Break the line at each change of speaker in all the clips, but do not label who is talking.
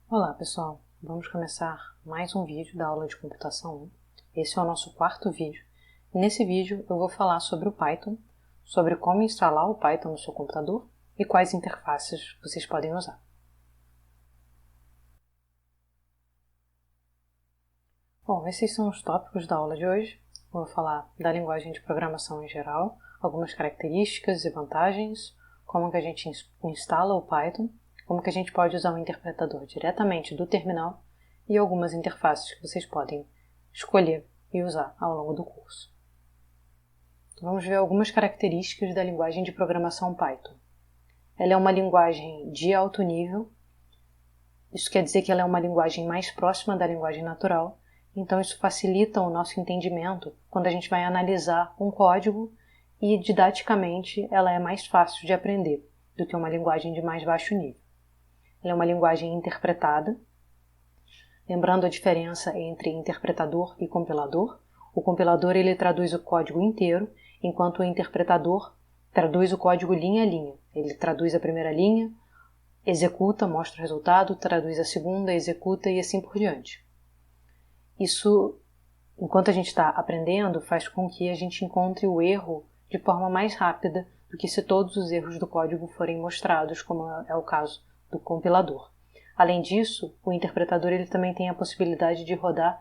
Olá pessoal, vamos começar mais um vídeo da aula de computação 1. Esse é o nosso quarto vídeo. E nesse vídeo eu vou falar sobre o Python, sobre como instalar o Python no seu computador e quais interfaces vocês podem usar. Bom, esses são os tópicos da aula de hoje. Eu vou falar da linguagem de programação em geral, algumas características e vantagens, como que a gente instala o Python, como que a gente pode usar o interpretador diretamente do terminal e algumas interfaces que vocês podem escolher e usar ao longo do curso. Então, vamos ver algumas características da linguagem de programação Python. Ela é uma linguagem de alto nível, isso quer dizer que ela é uma linguagem mais próxima da linguagem natural, então isso facilita o nosso entendimento quando a gente vai analisar um código e didaticamente ela é mais fácil de aprender do que uma linguagem de mais baixo nível. Ela é uma linguagem interpretada, lembrando a diferença entre interpretador e compilador. O compilador ele traduz o código inteiro, enquanto o interpretador traduz o código linha a linha. Ele traduz a primeira linha, executa, mostra o resultado, traduz a segunda, executa e assim por diante. Isso, enquanto a gente está aprendendo, faz com que a gente encontre o erro de forma mais rápida do que se todos os erros do código forem mostrados, como é o caso do compilador. Além disso, o interpretador ele também tem a possibilidade de rodar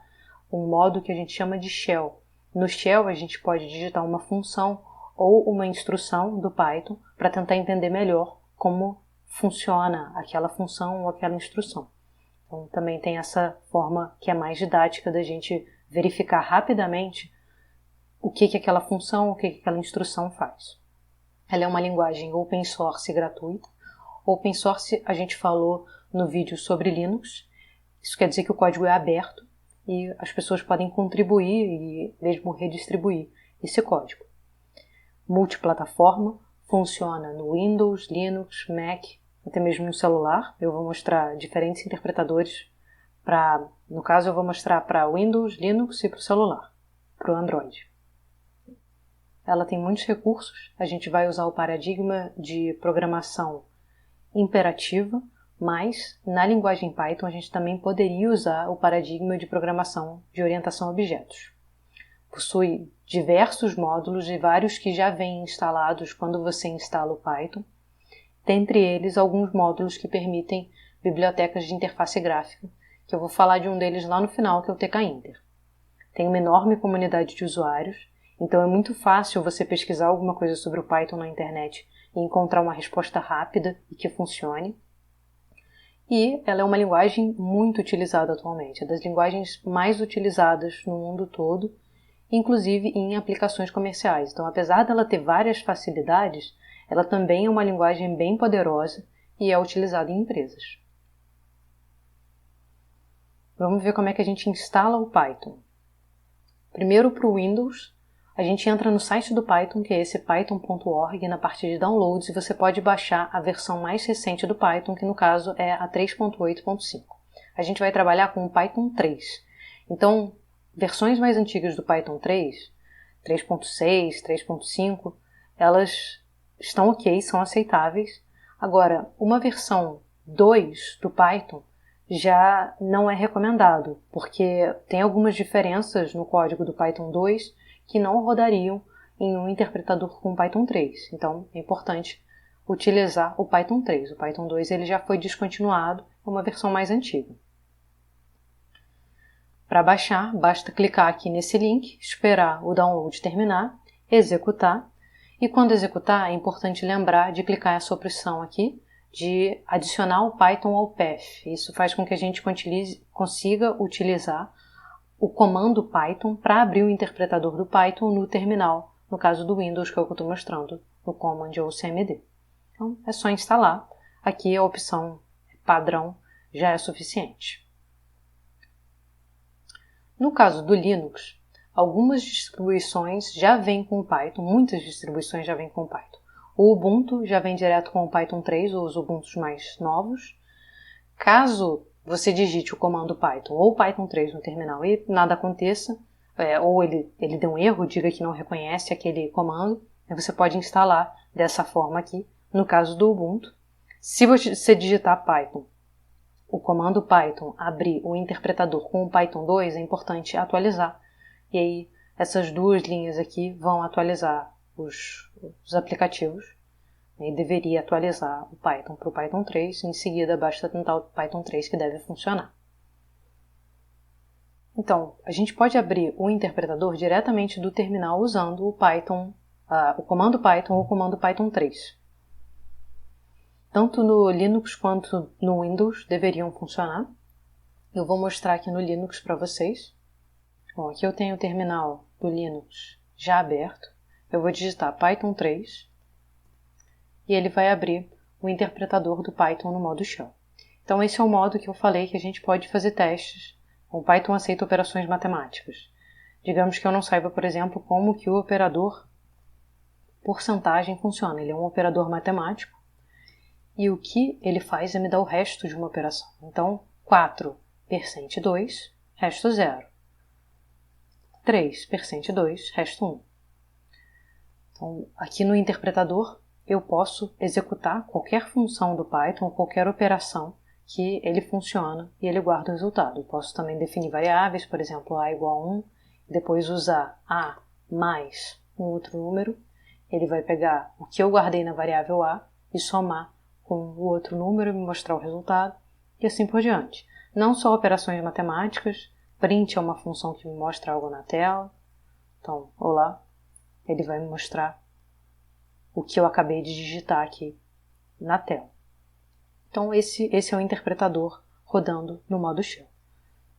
um modo que a gente chama de shell. No shell, a gente pode digitar uma função ou uma instrução do Python para tentar entender melhor como funciona aquela função ou aquela instrução. Então, também tem essa forma que é mais didática da gente verificar rapidamente o que aquela função, o que aquela instrução faz. Ela é uma linguagem open source gratuita. Open source a gente falou no vídeo sobre Linux. Isso quer dizer que o código é aberto e as pessoas podem contribuir e mesmo redistribuir esse código. Multiplataforma, funciona no Windows, Linux, Mac, até mesmo no celular. Eu vou mostrar diferentes interpretadores no caso eu vou mostrar para Windows, Linux e para o celular, para o Android. Ela tem muitos recursos, a gente vai usar o paradigma de programação imperativa, mas na linguagem Python a gente também poderia usar o paradigma de programação de orientação a objetos. Possui diversos módulos e vários que já vêm instalados quando você instala o Python, dentre eles alguns módulos que permitem bibliotecas de interface gráfica, que eu vou falar de um deles lá no final, que é o TK-Inter. Tem uma enorme comunidade de usuários, então é muito fácil você pesquisar alguma coisa sobre o Python na internet e encontrar uma resposta rápida e que funcione. E ela é uma linguagem muito utilizada atualmente, é das linguagens mais utilizadas no mundo todo, inclusive em aplicações comerciais. Então, apesar dela ter várias facilidades, ela também é uma linguagem bem poderosa e é utilizada em empresas. Vamos ver como é que a gente instala o Python. Primeiro, para o Windows, a gente entra no site do Python, que é esse python.org, na parte de downloads, e você pode baixar a versão mais recente do Python, que no caso é a 3.8.5. A gente vai trabalhar com o Python 3. Então, versões mais antigas do Python 3, 3.6, 3.5, elas estão ok, são aceitáveis. Agora, uma versão 2 do Python já não é recomendado, porque tem algumas diferenças no código do Python 2 que não rodariam em um interpretador com Python 3. Então, é importante utilizar o Python 3. O Python 2 ele já foi descontinuado, é uma versão mais antiga. Para baixar, basta clicar aqui nesse link, esperar o download terminar, executar, e quando executar é importante lembrar de clicar essa opção aqui, de adicionar o Python ao path. Isso faz com que a gente consiga utilizar o comando Python para abrir o interpretador do Python no terminal, no caso do Windows, que é o que eu estou mostrando, no Command ou CMD. Então, é só instalar. Aqui a opção padrão já é suficiente. No caso do Linux, algumas distribuições já vêm com o Python, muitas distribuições já vêm com o Python. O Ubuntu já vem direto com o Python 3, ou os Ubuntus mais novos. Caso você digite o comando Python ou Python 3 no terminal e nada aconteça, ou ele dê um erro, diga que não reconhece aquele comando, você pode instalar dessa forma aqui, no caso do Ubuntu. Se você digitar Python o comando Python abrir o interpretador com o Python 2, é importante atualizar. E aí, essas duas linhas aqui vão atualizar os aplicativos. E deveria atualizar o Python para o Python 3. Em seguida, basta tentar o Python 3 que deve funcionar. Então, a gente pode abrir o interpretador diretamente do terminal usando o Python, o comando Python ou o comando Python 3. Tanto no Linux quanto no Windows deveriam funcionar. Eu vou mostrar aqui no Linux para vocês. Bom, aqui eu tenho o terminal do Linux já aberto. Eu vou digitar Python 3 e ele vai abrir o interpretador do Python no modo shell. Então esse é o modo que eu falei que a gente pode fazer testes. O Python aceita operações matemáticas. Digamos que eu não saiba, por exemplo, como que o operador porcentagem funciona. Ele é um operador matemático e o que ele faz é me dar o resto de uma operação. Então, 4%2, resto 0. 3%2, resto 1. Então, aqui no interpretador, eu posso executar qualquer função do Python, qualquer operação que ele funciona e ele guarda o resultado. Eu posso também definir variáveis, por exemplo, a igual a 1, depois usar a mais um outro número. Ele vai pegar o que eu guardei na variável a e somar com o outro número e me mostrar o resultado, e assim por diante. Não só operações matemáticas, print é uma função que me mostra algo na tela. Então, olá, ele vai me mostrar o que eu acabei de digitar aqui na tela. Então, esse é o interpretador rodando no modo shell.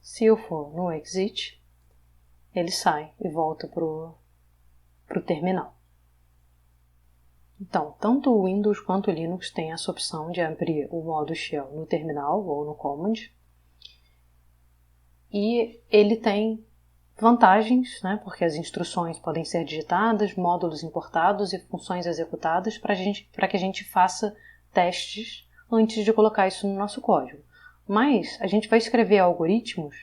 Se eu for no exit, ele sai e volta para o terminal. Então, tanto o Windows quanto o Linux tem essa opção de abrir o modo shell no terminal ou no command. E ele tem vantagens, né, porque as instruções podem ser digitadas, módulos importados e funções executadas para que a gente faça testes antes de colocar isso no nosso código. Mas a gente vai escrever algoritmos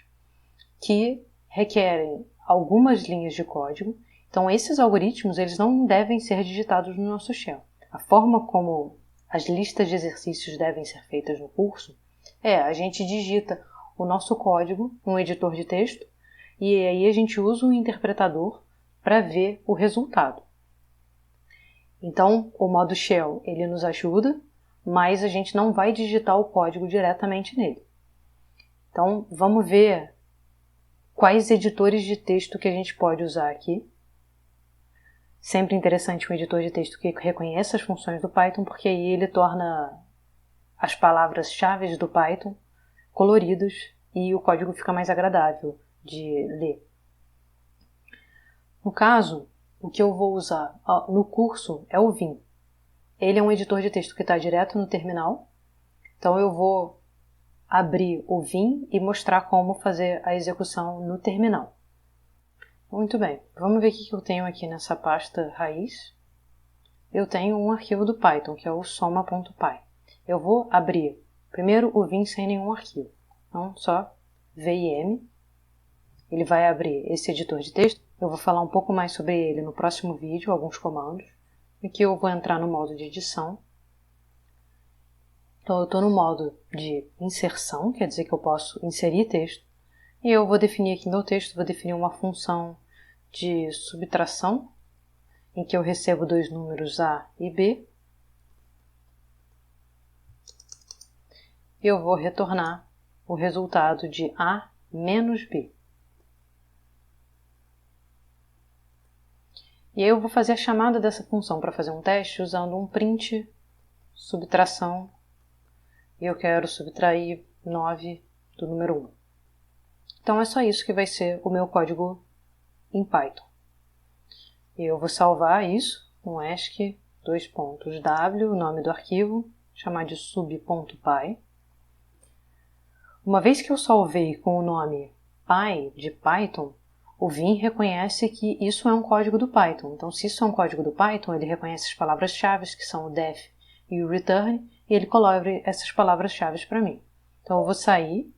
que requerem algumas linhas de código. Então, esses algoritmos eles não devem ser digitados no nosso shell. A forma como as listas de exercícios devem ser feitas no curso é a gente digita o nosso código no editor de texto e aí a gente usa o interpretador para ver o resultado. Então, o modo shell ele nos ajuda, mas a gente não vai digitar o código diretamente nele. Então, vamos ver quais editores de texto que a gente pode usar aqui. Sempre interessante um editor de texto que reconheça as funções do Python, porque aí ele torna as palavras-chave do Python coloridas e o código fica mais agradável de ler. No caso, o que eu vou usar no curso é o Vim. Ele é um editor de texto que está direto no terminal, então eu vou abrir o Vim e mostrar como fazer a execução no terminal. Muito bem, vamos ver o que eu tenho aqui nessa pasta raiz. Eu tenho um arquivo do Python, que é o soma.py. Eu vou abrir primeiro o Vim sem nenhum arquivo. Então, só vim. Ele vai abrir esse editor de texto. Eu vou falar um pouco mais sobre ele no próximo vídeo, alguns comandos. Aqui eu vou entrar no modo de edição. Então, eu estou no modo de inserção, quer dizer que eu posso inserir texto. E eu vou definir aqui meu texto, vou definir uma função de subtração, em que eu recebo dois números A e B. E eu vou retornar o resultado de A menos B. E aí eu vou fazer a chamada dessa função para fazer um teste usando um print subtração. E eu quero subtrair 9 do número 1. Então é só isso que vai ser o meu código em Python. E eu vou salvar isso com ESC _w, o nome do arquivo, chamar de sub.py. Uma vez que eu salvei com o nome py de Python, o Vim reconhece que isso é um código do Python. Então, se isso é um código do Python, ele reconhece as palavras-chave, que são o def e o return, e ele coloca essas palavras-chave para mim. Então, eu vou sair.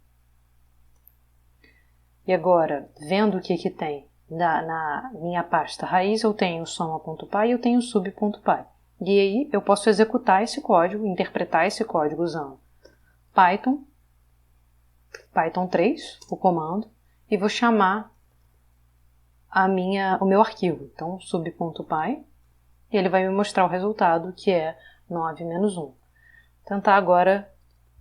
E agora, vendo o que tem na minha pasta raiz, eu tenho soma.py e eu tenho sub.py. E aí, eu posso executar esse código, interpretar esse código usando Python Python 3, o comando, e vou chamar o meu arquivo. Então, sub.py, e ele vai me mostrar o resultado, que é 9 menos 1. Tentar agora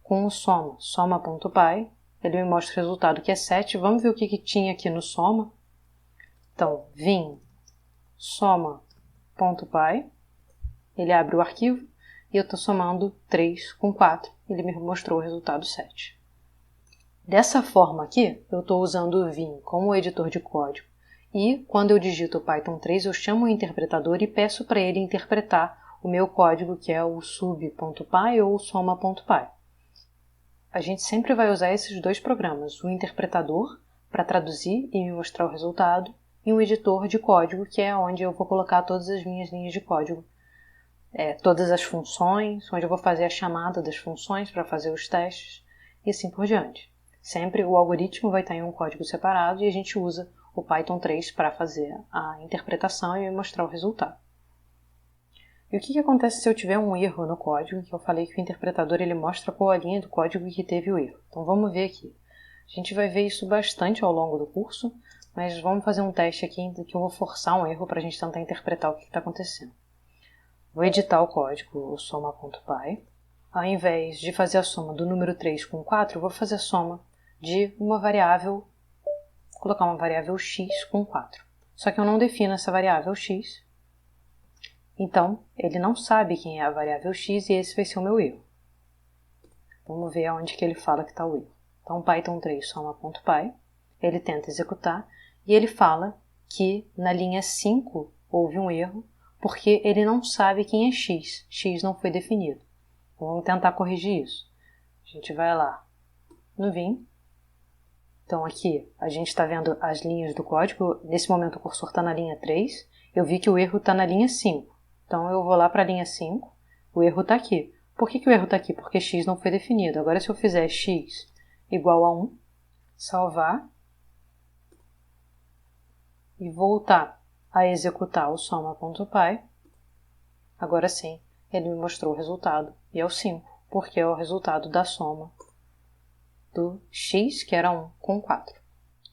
com o soma.py, ele me mostra o resultado, que é 7. Vamos ver o que tinha aqui no soma. Então, vim soma.py, ele abre o arquivo, e eu estou somando 3 com 4. Ele me mostrou o resultado 7. Dessa forma aqui, eu estou usando o Vim como editor de código. E quando eu digito Python 3, eu chamo o interpretador e peço para ele interpretar o meu código, que é o sub.py ou o soma.py. A gente sempre vai usar esses dois programas, o interpretador para traduzir e me mostrar o resultado, e um editor de código, que é onde eu vou colocar todas as minhas linhas de código. Todas as funções, onde eu vou fazer a chamada das funções para fazer os testes e assim por diante. Sempre o algoritmo vai estar em um código separado e a gente usa o Python 3 para fazer a interpretação e mostrar o resultado. E o que acontece se eu tiver um erro no código, que eu falei que o interpretador ele mostra qual a linha do código que teve o erro. Então vamos ver aqui. A gente vai ver isso bastante ao longo do curso, mas vamos fazer um teste aqui que eu vou forçar um erro para a gente tentar interpretar o que está acontecendo. Vou editar o código, o soma.py. Ao invés de fazer a soma do número 3 com 4, eu vou fazer a soma de uma variável, colocar uma variável x com 4. Só que eu não defino essa variável x, então ele não sabe quem é a variável x e esse vai ser o meu erro. Vamos ver aonde que ele fala que está o erro. Então Python 3 soma.py, ele tenta executar e ele fala que na linha 5 houve um erro, porque ele não sabe quem é x. X não foi definido. Então, vamos tentar corrigir isso. A gente vai lá no Vim. Então aqui a gente está vendo as linhas do código. Nesse momento o cursor está na linha 3. Eu vi que o erro está na linha 5. Então eu vou lá para a linha 5. O erro está aqui. Por que o erro está aqui? Porque x não foi definido. Agora se eu fizer x igual a 1, salvar e voltar a executar o soma.py, agora sim, ele me mostrou o resultado, e é o 5, porque é o resultado da soma do x, que era 1, com 4.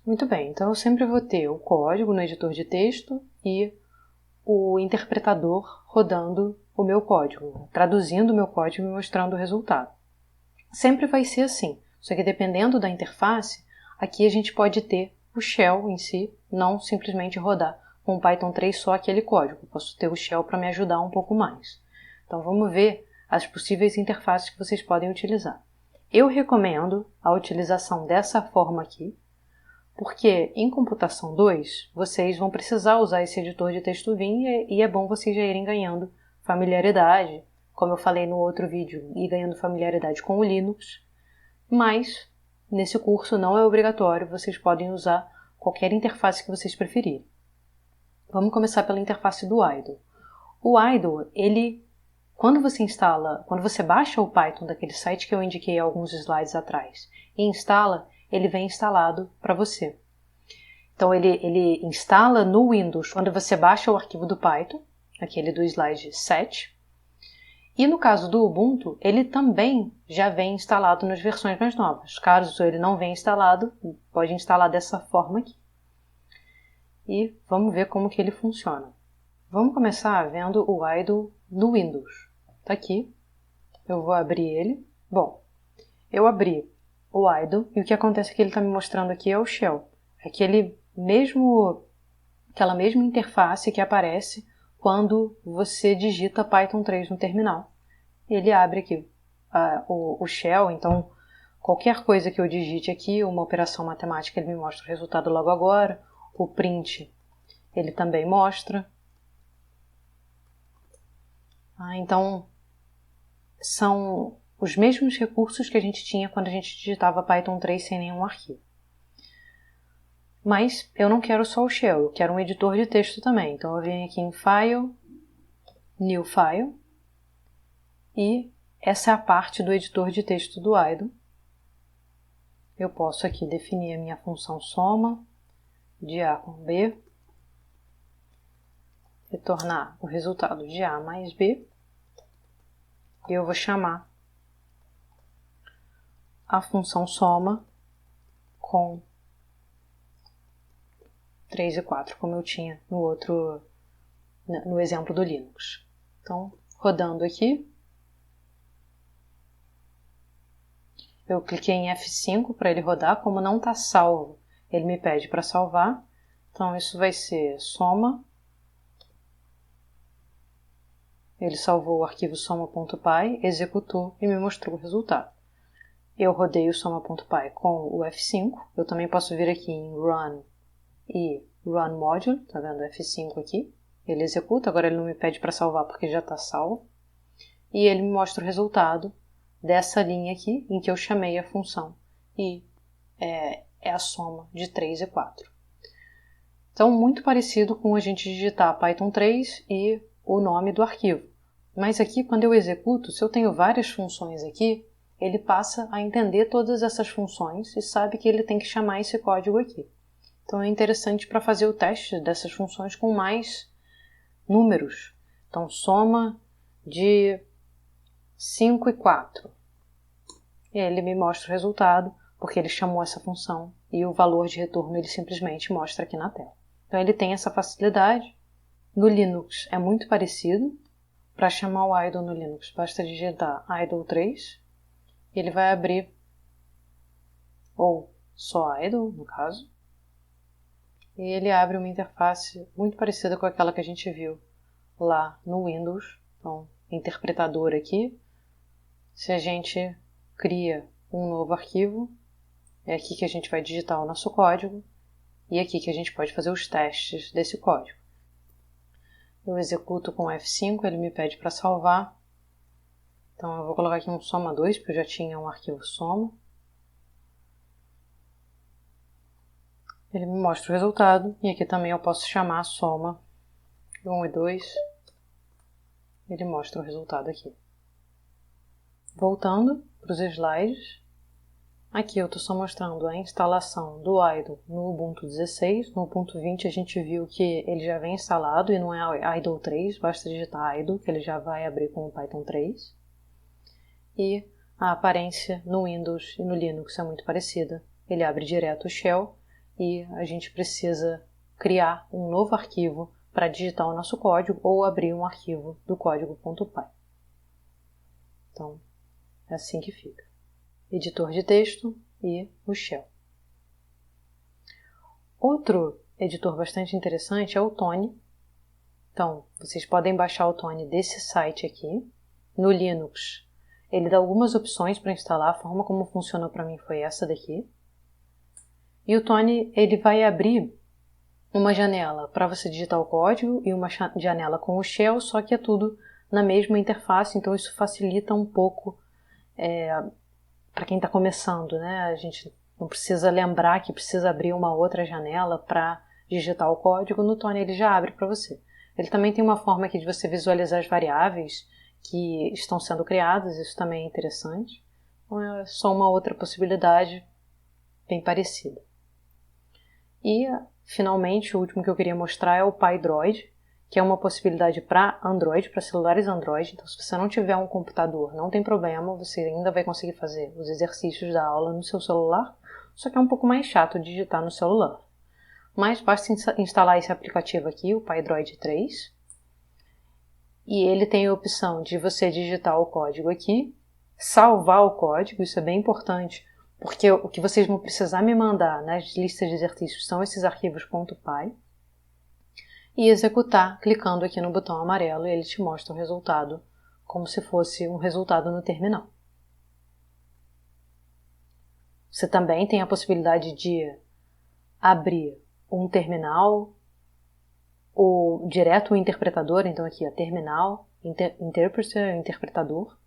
Muito bem, então eu sempre vou ter o código no editor de texto e o interpretador rodando o meu código, traduzindo o meu código e mostrando o resultado. Sempre vai ser assim, só que dependendo da interface, aqui a gente pode ter o shell em si, não simplesmente rodar com o Python 3 só aquele código. Eu posso ter o shell para me ajudar um pouco mais. Então vamos ver as possíveis interfaces que vocês podem utilizar. Eu recomendo a utilização dessa forma aqui, porque em computação 2 vocês vão precisar usar esse editor de texto Vim e é bom vocês já irem ganhando familiaridade, como eu falei no outro vídeo, e ganhando familiaridade com o Linux, mas nesse curso não é obrigatório, vocês podem usar qualquer interface que vocês preferirem. Vamos começar pela interface do idle. O idle, quando você baixa o Python daquele site que eu indiquei alguns slides atrás e instala, ele vem instalado para você. Então ele instala no Windows quando você baixa o arquivo do Python, aquele do slide 7. E no caso do Ubuntu, ele também já vem instalado nas versões mais novas. Caso ele não venha instalado, pode instalar dessa forma aqui. E vamos ver como que ele funciona. Vamos começar vendo o idle no Windows. Está aqui. Eu vou abrir ele. Bom, eu abri o idle e o que acontece é que ele está me mostrando aqui é o shell. Aquela mesma interface que aparece quando você digita Python 3 no terminal. Ele abre aqui o shell, então qualquer coisa que eu digite aqui, uma operação matemática, ele me mostra o resultado logo agora. O print, ele também mostra. Então, são os mesmos recursos que a gente tinha quando a gente digitava Python 3 sem nenhum arquivo. Mas eu não quero só o shell, eu quero um editor de texto também. Então eu venho aqui em File, New File, e essa é a parte do editor de texto do idle. Eu posso aqui definir a minha função soma de A com B, retornar o resultado de A mais B, e eu vou chamar a função soma com 3 e 4, como eu tinha no exemplo do Linux. Então, rodando aqui, eu cliquei em F5 para ele rodar. Como não está salvo, ele me pede para salvar. Então, isso vai ser soma. Ele salvou o arquivo soma.py, executou e me mostrou o resultado. Eu rodei o soma.py com o F5. Eu também posso vir aqui em Run e Run Module, tá vendo? F5 aqui. Ele executa, agora ele não me pede para salvar porque já está salvo. E ele me mostra o resultado dessa linha aqui, em que eu chamei a função. E é a soma de 3 e 4. Então, muito parecido com a gente digitar Python 3 e o nome do arquivo. Mas aqui, quando eu executo, se eu tenho várias funções aqui, ele passa a entender todas essas funções e sabe que ele tem que chamar esse código aqui. Então, é interessante para fazer o teste dessas funções com mais números. Então, soma de 5 e 4. E ele me mostra o resultado, porque ele chamou essa função e o valor de retorno ele simplesmente mostra aqui na tela. Então, ele tem essa facilidade. No Linux é muito parecido. Para chamar o idle no Linux, basta digitar idle 3. Ele vai abrir, ou só idle, no caso. E ele abre uma interface muito parecida com aquela que a gente viu lá no Windows. Então, interpretador aqui. Se a gente cria um novo arquivo, é aqui que a gente vai digitar o nosso código e é aqui que a gente pode fazer os testes desse código. Eu executo com F5, ele me pede para salvar. Então eu vou colocar aqui um soma 2, porque eu já tinha um arquivo soma. Ele me mostra o resultado e aqui também eu posso chamar a soma 1 e 2. Ele mostra o resultado aqui. Voltando para os slides, aqui eu estou só mostrando a instalação do idle no Ubuntu 16. No Ubuntu 20 a gente viu que ele já vem instalado e não é idle 3, basta digitar idle que ele já vai abrir com o Python 3. E a aparência no Windows e no Linux é muito parecida. Ele abre direto o shell e a gente precisa criar um novo arquivo para digitar o nosso código ou abrir um arquivo do código.py. Então, é assim que fica. Editor de texto e o shell. Outro editor bastante interessante é o Tony. Então, vocês podem baixar o Tony desse site aqui. No Linux, ele dá algumas opções para instalar. A forma como funcionou para mim foi essa daqui. E o Tony, ele vai abrir uma janela para você digitar o código e uma janela com o shell, só que é tudo na mesma interface, então isso facilita um pouco para quem está começando, né? A gente não precisa lembrar que precisa abrir uma outra janela para digitar o código. No Tony ele já abre para você. Ele também tem uma forma aqui de você visualizar as variáveis que estão sendo criadas, isso também é interessante. Então é só uma outra possibilidade bem parecida. E, finalmente, o último que eu queria mostrar é o PyDroid, que é uma possibilidade para Android, para celulares Android. Então, se você não tiver um computador, não tem problema, você ainda vai conseguir fazer os exercícios da aula no seu celular, só que é um pouco mais chato digitar no celular. Mas basta instalar esse aplicativo aqui, o PyDroid 3, e ele tem a opção de você digitar o código aqui, salvar o código, isso é bem importante, porque o que vocês vão precisar me mandar nas listas de exercícios são esses arquivos .py, e executar clicando aqui no botão amarelo e ele te mostra o resultado como se fosse um resultado no terminal. Você também tem a possibilidade de abrir um terminal ou direto o interpretador, então aqui terminal, interpreter, interpretador.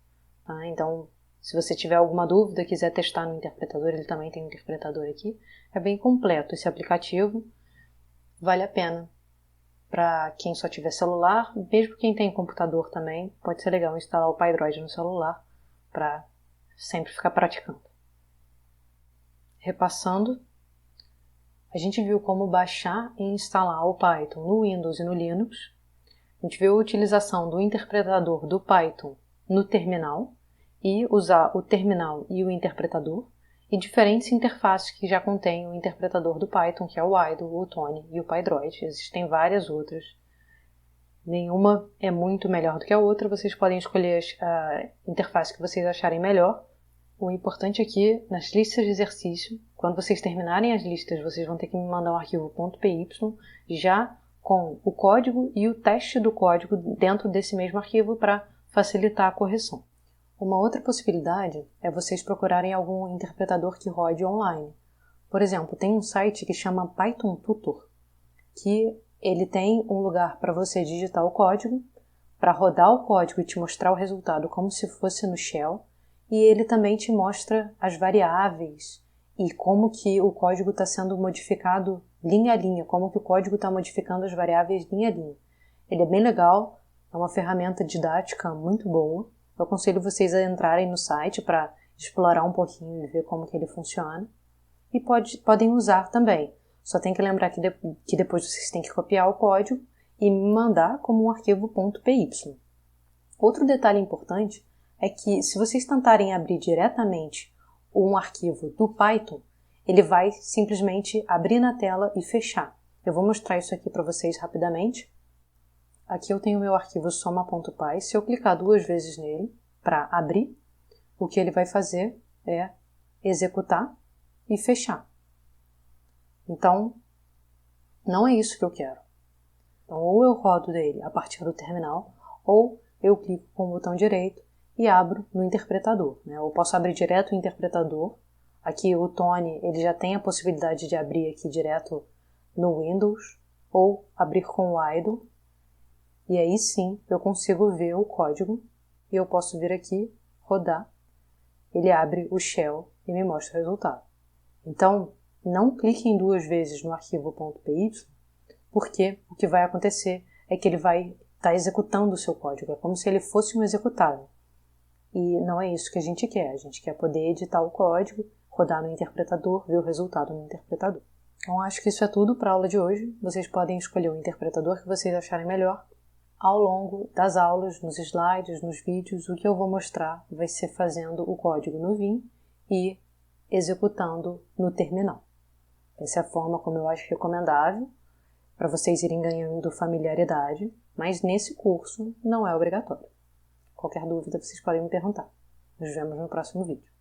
Tá? Então, se você tiver alguma dúvida e quiser testar no interpretador, ele também tem um interpretador aqui. É bem completo esse aplicativo, vale a pena. Para quem só tiver celular, mesmo quem tem computador também, pode ser legal instalar o PyDroid no celular para sempre ficar praticando. Repassando, a gente viu como baixar e instalar o Python no Windows e no Linux. A gente viu a utilização do interpretador do Python no terminal e usar o terminal e o interpretador. e diferentes interfaces que já contêm o interpretador do Python, que é o Idle, o Tony e o PyDroid. Existem várias outras. Nenhuma é muito melhor do que a outra, vocês podem escolher a interface que vocês acharem melhor. O importante aqui, nas listas de exercício, quando vocês terminarem as listas, vocês vão ter que me mandar um arquivo .py já com o código e o teste do código dentro desse mesmo arquivo para facilitar a correção. Uma outra possibilidade é vocês procurarem algum interpretador que rode online. Por exemplo, tem um site que chama Python Tutor, que ele tem um lugar para você digitar o código, para rodar o código e te mostrar o resultado como se fosse no Shell, e ele também te mostra as variáveis e como que o código está sendo modificado linha a linha, como que o código está modificando as variáveis linha a linha. Ele é bem legal, é uma ferramenta didática muito boa. Eu aconselho vocês a entrarem no site para explorar um pouquinho e ver como que ele funciona. E podem usar também. Só tem que lembrar que depois vocês têm que copiar o código e me mandar como um arquivo .py. Outro detalhe importante é que se vocês tentarem abrir diretamente um arquivo do Python, ele vai simplesmente abrir na tela e fechar. Eu vou mostrar isso aqui para vocês rapidamente. Aqui eu tenho o meu arquivo soma.py. Se eu clicar 2 vezes nele para abrir, o que ele vai fazer é executar e fechar. Então, não é isso que eu quero. Então, ou eu rodo dele a partir do terminal, ou eu clico com o botão direito e abro no interpretador. Eu posso abrir direto o interpretador. Aqui o Tony ele já tem a possibilidade de abrir aqui direto no Windows, ou abrir com o Idle. E aí sim eu consigo ver o código e eu posso vir aqui, rodar. Ele abre o Shell e me mostra o resultado. Então, não cliquem 2 vezes no arquivo .py, porque o que vai acontecer é que ele vai estar executando o seu código. É como se ele fosse um executável. E não é isso que a gente quer. A gente quer poder editar o código, rodar no interpretador, ver o resultado no interpretador. Então, acho que isso é tudo para a aula de hoje. Vocês podem escolher o interpretador que vocês acharem melhor. Ao longo das aulas, nos slides, nos vídeos, o que eu vou mostrar vai ser fazendo o código no Vim e executando no terminal. Essa é a forma como eu acho recomendável para vocês irem ganhando familiaridade, mas nesse curso não é obrigatório. Qualquer dúvida vocês podem me perguntar. Nos vemos no próximo vídeo.